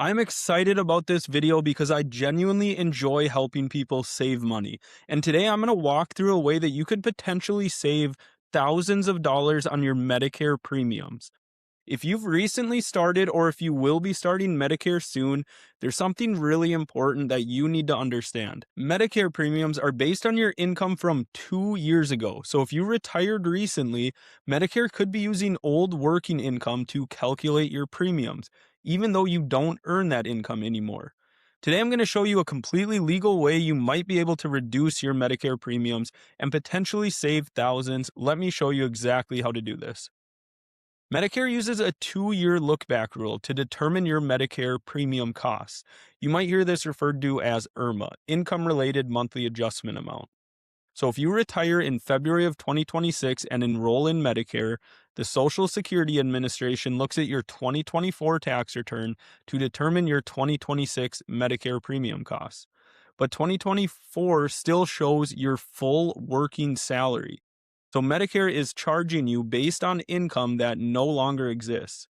I'm excited about this video because I genuinely enjoy helping people save money. And today I'm going to walk through a way that you could potentially save thousands of dollars on your Medicare premiums. If you've recently started or if you will be starting Medicare soon, there's something really important that you need to understand. Medicare premiums are based on your income from 2 years ago. So if you retired recently, Medicare could be using old working income to calculate your premiums, even though you don't earn that income anymore. Today, I'm going to show you a completely legal way you might be able to reduce your Medicare premiums and potentially save thousands. Let me show you exactly how to do this. Medicare uses a 2-year look-back rule to determine your Medicare premium costs. You might hear this referred to as IRMAA, Income-Related Monthly Adjustment Amount. So if you retire in February of 2026 and enroll in Medicare, the Social Security Administration looks at your 2024 tax return to determine your 2026 Medicare premium costs. But 2024 still shows your full working salary. So Medicare is charging you based on income that no longer exists.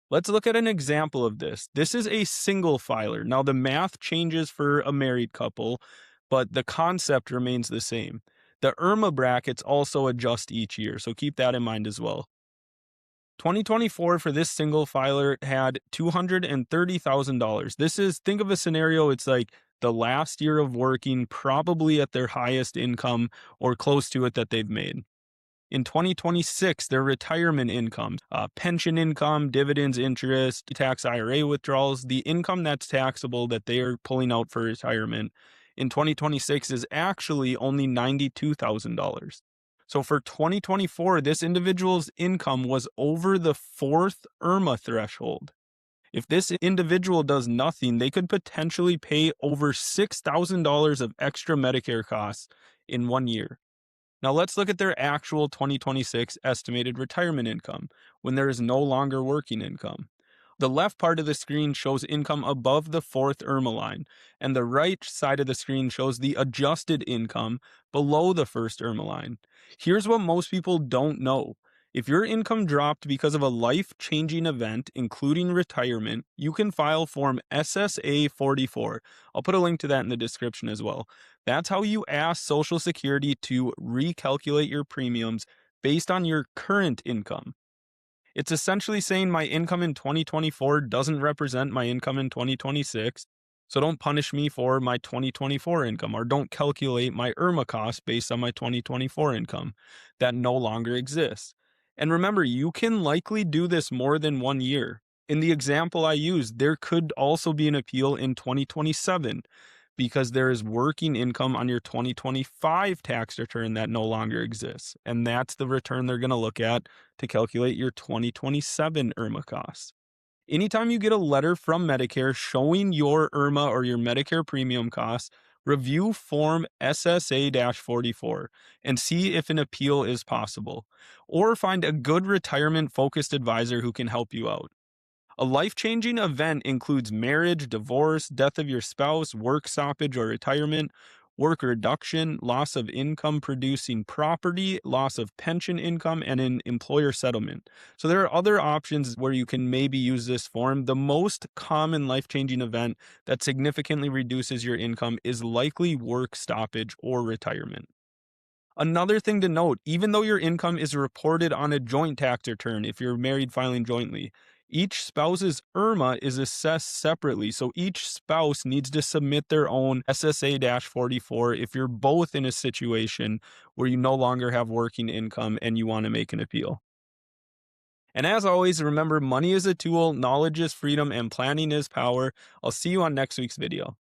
Let's look at an example of this. This is a single filer. Now the math changes for a married couple, but the concept remains the same. The IRMAA brackets also adjust each year, so keep that in mind as well. 2024 for this single filer had $230,000. Think of a scenario, it's like the last year of working, probably at their highest income or close to it that they've made. In 2026, their retirement income, pension income, dividends, interest, tax IRA withdrawals, the income that's taxable that they are pulling out for retirement in 2026 is actually only $92,000. So for 2024, this individual's income was over the fourth IRMAA threshold. If this individual does nothing, they could potentially pay over $6,000 of extra Medicare costs in 1 year. Now let's look at their actual 2026 estimated retirement income when there is no longer working income. The left part of the screen shows income above the fourth IRMAA line, and the right side of the screen shows the adjusted income below the first IRMAA line. Here's what most people don't know. If your income dropped because of a life-changing event, including retirement, you can file Form SSA-44. I'll put a link to that in the description as well. That's how you ask Social Security to recalculate your premiums based on your current income. It's essentially saying my income in 2024 doesn't represent my income in 2026, so don't punish me for my 2024 income, or don't calculate my IRMAA costs based on my 2024 income. That no longer exists. And remember, you can likely do this more than 1 year. In the example I used, there could also be an appeal in 2027 because there is working income on your 2025 tax return that no longer exists. And that's the return they're going to look at to calculate your 2027 IRMAA costs. Anytime you get a letter from Medicare showing your IRMAA or your Medicare premium costs, review Form SSA-44 and see if an appeal is possible, or find a good retirement-focused advisor who can help you out. A life-changing event includes marriage, divorce, death of your spouse, work stoppage or retirement, work reduction, loss of income-producing property, loss of pension income, and an employer settlement. So there are other options where you can maybe use this form. The most common life-changing event that significantly reduces your income is likely work stoppage or retirement. Another thing to note, even though your income is reported on a joint tax return if you're married filing jointly, each spouse's IRMAA is assessed separately, so each spouse needs to submit their own SSA-44 if you're both in a situation where you no longer have working income and you want to make an appeal. And as always, remember, money is a tool, knowledge is freedom, and planning is power. I'll see you on next week's video.